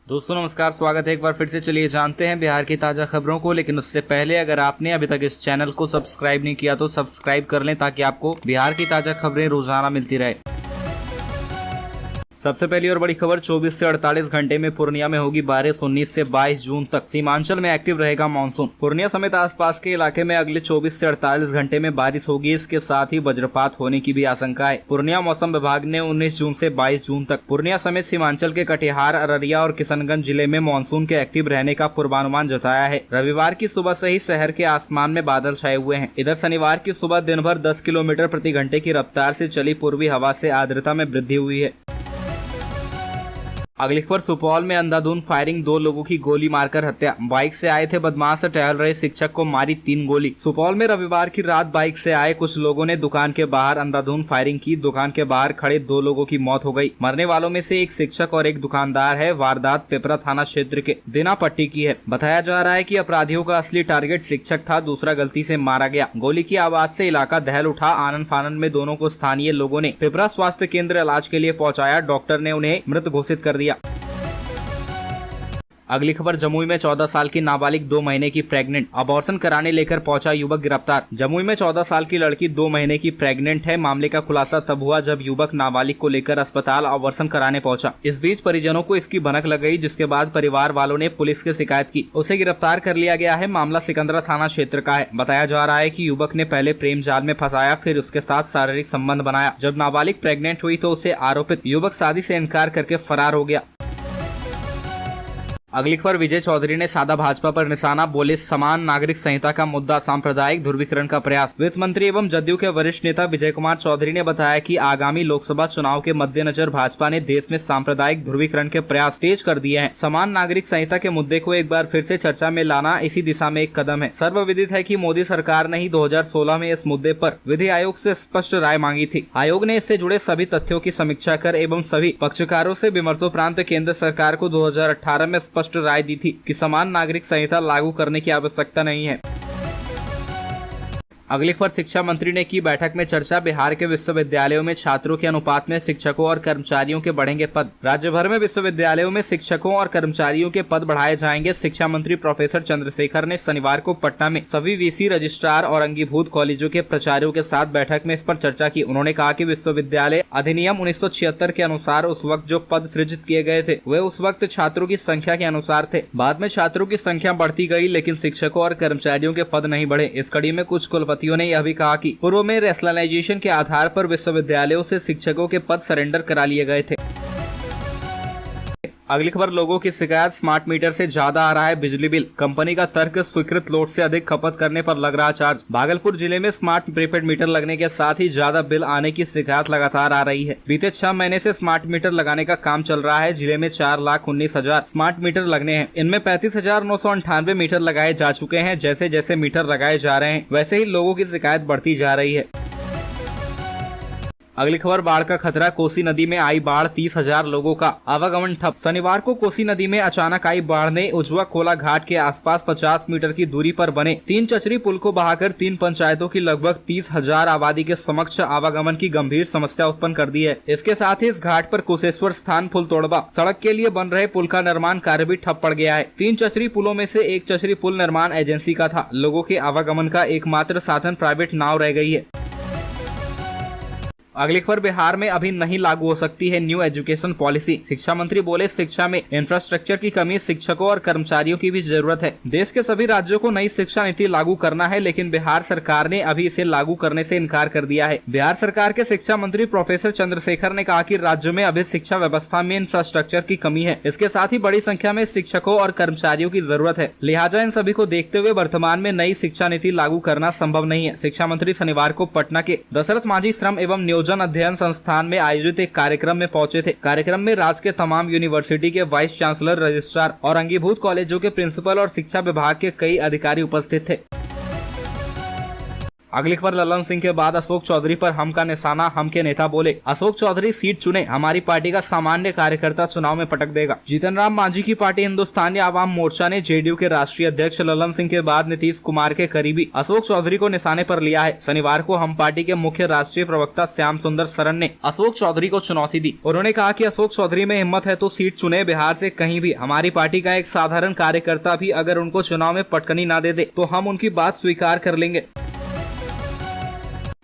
दोस्तों नमस्कार, स्वागत है एक बार फिर से। चलिए जानते हैं बिहार की ताज़ा खबरों को, लेकिन उससे पहले अगर आपने अभी तक इस चैनल को सब्सक्राइब नहीं किया तो सब्सक्राइब कर लें ताकि आपको बिहार की ताज़ा खबरें रोजाना मिलती रहे। सबसे पहली और बड़ी खबर, 24 से 48 घंटे में पूर्णिया में होगी बारिश। 19 से 22 जून तक सीमांचल में एक्टिव रहेगा मानसून। पूर्णिया समेत आसपास के इलाके में अगले 24 से 48 घंटे में बारिश होगी। इसके साथ ही वज्रपात होने की भी आशंका है। पूर्णिया मौसम विभाग ने 19 जून से 22 जून तक पूर्णिया समेत सीमांचल के कटिहार, अररिया और किशनगंज जिले में मानसून के एक्टिव रहने का पूर्वानुमान जताया है। रविवार की सुबह से ही शहर के आसमान में बादल छाए हुए हैं। इधर शनिवार की सुबह दिन भर 10 किलोमीटर प्रति घंटे की रफ्तार से चली पूर्वी हवा से आर्द्रता में वृद्धि हुई है। अगली खबर, सुपौल में अंधाधुंध फायरिंग, 2 लोगों की गोली मारकर हत्या। बाइक से आए थे बदमाश, टहल रहे शिक्षक को मारी 3 गोली। सुपौल में रविवार की रात बाइक से आए कुछ लोगों ने दुकान के बाहर अंधाधुंध फायरिंग की। दुकान के बाहर खड़े 2 लोगों की मौत हो गई। मरने वालों में से एक शिक्षक और एक दुकानदार है। वारदात पिपरा थाना क्षेत्र के दिना पट्टी की है। बताया जा रहा है कि अपराधियों का असली टारगेट शिक्षक था, दूसरा गलती से मारा गया। गोली की आवाज से इलाका दहल उठा। आनन फानन में दोनों को स्थानीय लोगों ने पिपरा स्वास्थ्य केंद्र इलाज के लिए पहुंचाया। डॉक्टर ने उन्हें मृत घोषित कर दिया। अगली खबर, जमुई में 14 साल की नाबालिग 2 महीने की प्रेग्नेंट, अबॉर्शन कराने लेकर पहुंचा युवक गिरफ्तार। जमुई में 14 साल की लड़की 2 महीने की प्रेग्नेंट है। मामले का खुलासा तब हुआ जब युवक नाबालिग को लेकर अस्पताल अबॉर्शन कराने पहुंचा। इस बीच परिजनों को इसकी भनक लग गई, जिसके बाद परिवार वालों ने पुलिस की शिकायत की। उसे गिरफ्तार कर लिया गया है। मामला सिकंदरा थाना क्षेत्र का है। बताया जा रहा है कि युवक ने पहले प्रेम जाल में फंसाया, फिर उसके साथ शारीरिक संबंध बनाया। जब नाबालिग प्रेग्नेंट हुई तो उसे आरोपित युवक शादी से इनकार करके फरार हो गया। अगली खबर, विजय चौधरी ने साधा भाजपा पर निशाना, बोले समान नागरिक संहिता का मुद्दा सांप्रदायिक ध्रुवीकरण का प्रयास। वित्त मंत्री एवं जदयू के वरिष्ठ नेता विजय कुमार चौधरी ने बताया कि आगामी लोकसभा चुनाव के मद्देनजर भाजपा ने देश में सांप्रदायिक ध्रुवीकरण के प्रयास तेज कर दिए हैं। समान नागरिक संहिता के मुद्दे को एक बार फिर से चर्चा में लाना इसी दिशा में एक कदम है। सर्वविदित है कि मोदी सरकार ने ही 2016 में इस मुद्दे पर विधि आयोग से स्पष्ट राय मांगी थी। आयोग ने इससे जुड़े सभी तथ्यों की समीक्षा कर एवं सभी पक्षकारों से विमर्शोपरांत केंद्र सरकार को 2018 में स्पष्ट राय दी थी कि समान नागरिक संहिता लागू करने की आवश्यकता नहीं है। अगली खबर, शिक्षा मंत्री ने की बैठक में चर्चा, बिहार के विश्वविद्यालयों में छात्रों के अनुपात में शिक्षकों और कर्मचारियों के बढ़ेंगे पद। राज्य भर में विश्वविद्यालयों में शिक्षकों और कर्मचारियों के पद बढ़ाए जाएंगे। शिक्षा मंत्री प्रोफेसर चंद्रशेखर ने शनिवार को पटना में सभी वीसी, रजिस्ट्रार और अंगीभूत कॉलेजों के प्राचार्यों के साथ बैठक में इस पर चर्चा की। उन्होंने कहा कि विश्वविद्यालय अधिनियम 1976 के अनुसार उस वक्त जो पद सृजित किए गए थे वे उस वक्त छात्रों की संख्या के अनुसार थे। बाद में छात्रों की संख्या बढ़ती गई, लेकिन शिक्षकों और कर्मचारियों के पद नहीं बढ़े। इस कड़ी में कुछ कुलपतियों ने यह भी कहा कि पूर्व में रैशनलाइजेशन के आधार पर विश्वविद्यालयों से शिक्षकों के पद सरेंडर करा लिए गए थे। अगली खबर, लोगों की शिकायत, स्मार्ट मीटर से ज्यादा आ रहा है बिजली बिल। कंपनी का तर्क, स्वीकृत लोड से अधिक खपत करने पर लग रहा चार्ज। भागलपुर जिले में स्मार्ट प्रीपेड मीटर लगने के साथ ही ज्यादा बिल आने की शिकायत लगातार आ रही है। बीते 6 महीने से स्मार्ट मीटर लगाने का काम चल रहा है। जिले में 4,19,000 स्मार्ट मीटर लगने हैं। इनमें 35,998 मीटर लगाए जा चुके हैं। जैसे जैसे मीटर लगाए जा रहे हैं वैसे ही लोगों की शिकायत बढ़ती जा रही है। अगली खबर, बाढ़ का खतरा, कोसी नदी में आई बाढ़, 30,000 लोगों का आवागमन ठप। शनिवार को कोसी नदी में अचानक आई बाढ़ ने उजवा कोला घाट के आसपास 50 मीटर की दूरी पर बने 3 चचरी पुल को बहाकर 3 पंचायतों की लगभग 30,000 आबादी के समक्ष आवागमन की गंभीर समस्या उत्पन्न कर दी है। इसके साथ ही इस घाट पर कुशेश्वर स्थान फुल तोड़वा सड़क के लिए बन रहे पुल का निर्माण कार्य भी ठप पड़ गया है। 3 चचरी पुलों में से एक चचरी पुल निर्माण एजेंसी का था। लोगों के आवागमन का एकमात्र साधन प्राइवेट नाव रह गई है। अगली खबर, बिहार में अभी नहीं लागू हो सकती है न्यू एजुकेशन पॉलिसी। शिक्षा मंत्री बोले शिक्षा में इंफ्रास्ट्रक्चर की कमी, शिक्षकों और कर्मचारियों की भी जरूरत है। देश के सभी राज्यों को नई शिक्षा नीति लागू करना है, लेकिन बिहार सरकार ने अभी इसे लागू करने से इनकार कर दिया है। बिहार सरकार के शिक्षा मंत्री प्रोफेसर चंद्रशेखर ने कहा कि राज्य में अभी शिक्षा व्यवस्था में इंफ्रास्ट्रक्चर की कमी है। इसके साथ ही बड़ी संख्या में शिक्षकों और कर्मचारियों की जरूरत है। लिहाजा इन सभी को देखते हुए वर्तमान में नई शिक्षा नीति लागू करना संभव नहीं है। शिक्षा मंत्री शनिवार को पटना के दशरथ मांझी श्रम एवं नियोजन अध्ययन संस्थान में आयोजित एक कार्यक्रम में पहुंचे थे। कार्यक्रम में राज्य के तमाम यूनिवर्सिटी के वाइस चांसलर, रजिस्ट्रार और अंगीभूत कॉलेजों के प्रिंसिपल और शिक्षा विभाग के कई अधिकारी उपस्थित थे। अगली खबर ललन सिंह के बाद अशोक चौधरी पर हम का निशाना, हम के नेता बोले अशोक चौधरी सीट चुने, हमारी पार्टी का सामान्य कार्यकर्ता चुनाव में पटक देगा। जीतन राम मांझी की पार्टी हिंदुस्तानी आवाम मोर्चा ने जेडीयू के राष्ट्रीय अध्यक्ष ललन सिंह के बाद नीतीश कुमार के करीबी अशोक चौधरी को निशाने पर लिया है। शनिवार को हम पार्टी के मुख्य राष्ट्रीय प्रवक्ता श्याम सुंदर सरन ने अशोक चौधरी को चुनौती दी। उन्होंने कहा कि अशोक चौधरी में हिम्मत है तो सीट चुने, बिहार से कहीं भी। हमारी पार्टी का एक साधारण कार्यकर्ता भी अगर उनको चुनाव में पटकनी न दे दे तो हम उनकी बात स्वीकार कर लेंगे।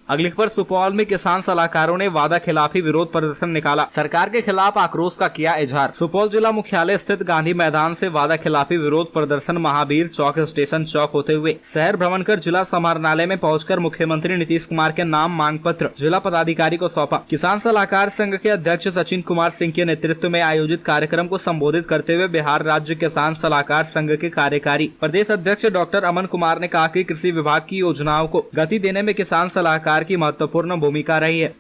अगली खबर सुपौल में किसान सलाहकारों ने वादा खिलाफी विरोध प्रदर्शन निकाला, सरकार के खिलाफ आक्रोश का किया इजहार। सुपौल जिला मुख्यालय स्थित गांधी मैदान से वादा खिलाफी विरोध प्रदर्शन महावीर चौक स्टेशन चौक होते हुए शहर भ्रमण कर जिला समाहरणालय में पहुंचकर मुख्यमंत्री नीतीश कुमार के नाम मांग पत्र जिला पदाधिकारी को सौंपा। किसान सलाहकार संघ के अध्यक्ष सचिन कुमार सिंह के नेतृत्व में आयोजित कार्यक्रम को संबोधित करते हुए बिहार राज्य किसान सलाहकार संघ के कार्यकारी प्रदेश अध्यक्ष डॉक्टर अमन कुमार ने कहा कि कृषि विभाग की योजनाओं को गति देने में किसान सलाहकार की महत्वपूर्ण भूमिका रही है।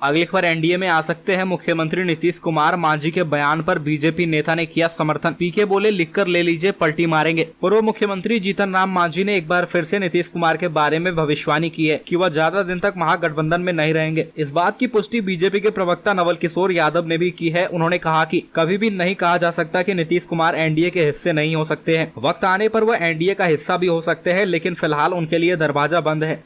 अगली खबर एनडीए में आ सकते हैं मुख्यमंत्री नीतीश कुमार, मांझी के बयान पर बीजेपी नेता ने किया समर्थन। पीके बोले लिखकर ले लीजिए, पलटी मारेंगे। पूर्व मुख्यमंत्री जीतन राम मांझी ने एक बार फिर से नीतीश कुमार के बारे में भविष्यवाणी की है कि वह ज्यादा दिन तक महागठबंधन में नहीं रहेंगे। इस बात की पुष्टि बीजेपी के प्रवक्ता नवल किशोर यादव ने भी की है। उन्होंने कहा कि कभी भी नहीं कहा जा सकता कि नीतीश कुमार एनडीए के हिस्से नहीं हो सकते हैं। वक्त आने पर वह एनडीए का हिस्सा भी हो सकते हैं, लेकिन फिलहाल उनके लिए दरवाजा बंद है।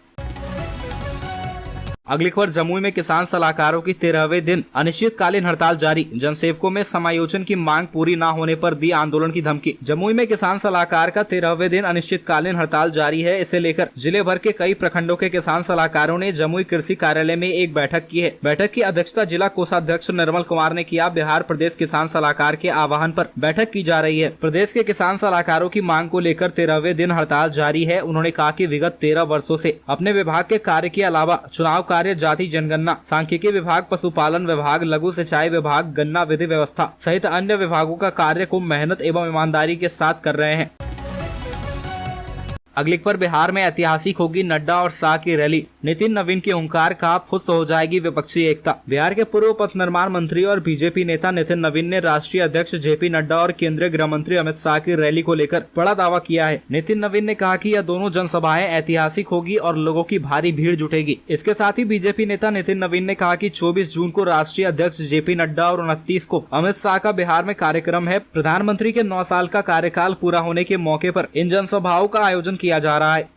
अगली खबर जमुई में किसान सलाहकारों की 13वें दिन अनिश्चितकालीन हड़ताल जारी, जनसेवकों में समायोजन की मांग पूरी न होने पर दी आंदोलन की धमकी। जमुई में किसान सलाहकार का 13वें दिन अनिश्चितकालीन हड़ताल जारी है। इसे लेकर जिले भर के कई प्रखंडों के किसान सलाहकारों ने जमुई कृषि कार्यालय में एक बैठक की है। बैठक की अध्यक्षता जिला कोषाध्यक्ष निर्मल कुमार ने किया। बिहार प्रदेश किसान सलाहकार के आह्वान पर बैठक की जा रही है। प्रदेश के किसान सलाहकारों की मांग को लेकर 13वें दिन हड़ताल जारी है। उन्होंने कहा कि विगत 13 वर्षों से अपने विभाग के कार्य के अलावा चुनाव कार्य, जाति जनगणना, सांख्यिकी विभाग, पशुपालन विभाग, लघु सिंचाई विभाग, गन्ना विधि व्यवस्था सहित अन्य विभागों का कार्य को मेहनत एवं ईमानदारी के साथ कर रहे हैं। अगली खबर बिहार में ऐतिहासिक होगी नड्डा और शाह की रैली, नितिन नवीन की हुंकार का फुस हो जाएगी विपक्षी एकता। बिहार के पूर्व पथ निर्माण मंत्री और बीजेपी नेता नितिन नवीन ने राष्ट्रीय अध्यक्ष जेपी नड्डा और केंद्रीय गृह मंत्री अमित शाह की रैली को लेकर बड़ा दावा किया है। नितिन नवीन ने कहा कि यह दोनों जनसभाएं ऐतिहासिक होगी और लोगों की भारी भीड़ जुटेगी। इसके साथ ही बीजेपी नेता नितिन नवीन ने कहा कि 24 जून को राष्ट्रीय अध्यक्ष जेपी नड्डा और 29 को अमित शाह का बिहार में कार्यक्रम है। प्रधानमंत्री के 9 साल का कार्यकाल पूरा होने के मौके पर इन जनसभाओं का आयोजन किया जा रहा है।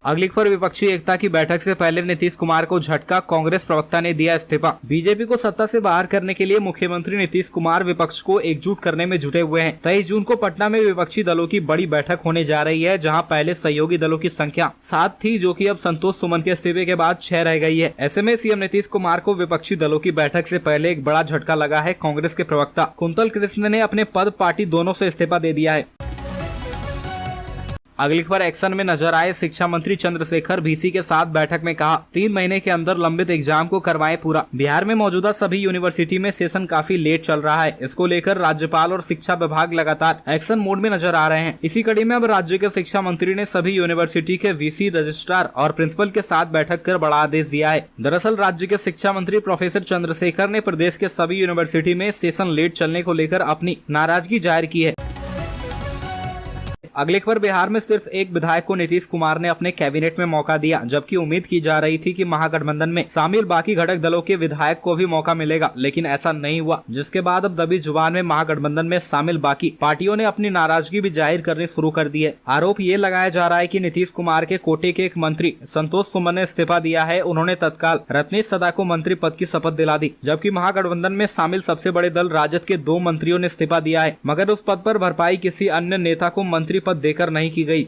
अगली खबर विपक्षी एकता की बैठक से पहले नीतीश कुमार को झटका, कांग्रेस प्रवक्ता ने दिया इस्तीफा। बीजेपी को सत्ता से बाहर करने के लिए मुख्यमंत्री नीतीश कुमार विपक्ष को एकजुट करने में जुटे हुए हैं। 23 जून को पटना में विपक्षी दलों की बड़ी बैठक होने जा रही है, जहां पहले सहयोगी दलों की संख्या 7 थी, जो कि अब संतोष सुमन के इस्तीफे के बाद 6 रह गई है। ऐसे में सीएम नीतीश कुमार को विपक्षी दलों की बैठक से पहले एक बड़ा झटका लगा है। कांग्रेस के प्रवक्ता कुंतल कृष्ण ने अपने पद, पार्टी दोनों से इस्तीफा दे दिया है। अगली खबर एक्शन में नजर आए शिक्षा मंत्री चंद्रशेखर VC के साथ बैठक में कहा 3 महीने के अंदर लंबित एग्जाम को करवाएं पूरा। बिहार में मौजूदा सभी यूनिवर्सिटी में सेशन काफी लेट चल रहा है। इसको लेकर राज्यपाल और शिक्षा विभाग लगातार एक्शन मोड में नजर आ रहे हैं। इसी कड़ी में अब राज्य के शिक्षा मंत्री ने सभी यूनिवर्सिटी के VC, रजिस्ट्रार और प्रिंसिपल के साथ बैठक कर बड़ा आदेश दिया है। दरअसल राज्य के शिक्षा मंत्री प्रोफेसर चंद्रशेखर ने प्रदेश के सभी यूनिवर्सिटी में सेशन लेट चलने को लेकर अपनी नाराजगी जाहिर की है। अगली खबर बिहार में सिर्फ एक विधायक को नीतीश कुमार ने अपने कैबिनेट में मौका दिया, जबकि उम्मीद की जा रही थी कि महागठबंधन में शामिल बाकी घटक दलों के विधायक को भी मौका मिलेगा, लेकिन ऐसा नहीं हुआ। जिसके बाद अब दबी जुबान में महागठबंधन में शामिल बाकी पार्टियों ने अपनी नाराजगी भी जाहिर करनी शुरू कर दी है। आरोप ये लगाया जा रहा है कि नीतीश कुमार के कोटे के एक मंत्री संतोष सुमन ने इस्तीफा दिया है। उन्होंने तत्काल रत्नेश सदा को मंत्री पद की शपथ दिला दी, जबकि महागठबंधन में शामिल सबसे बड़े दल राजद के 2 मंत्रियों ने इस्तीफा दिया है, मगर उस पद पर भरपाई किसी अन्य नेता को मंत्री पद देकर नहीं की गई।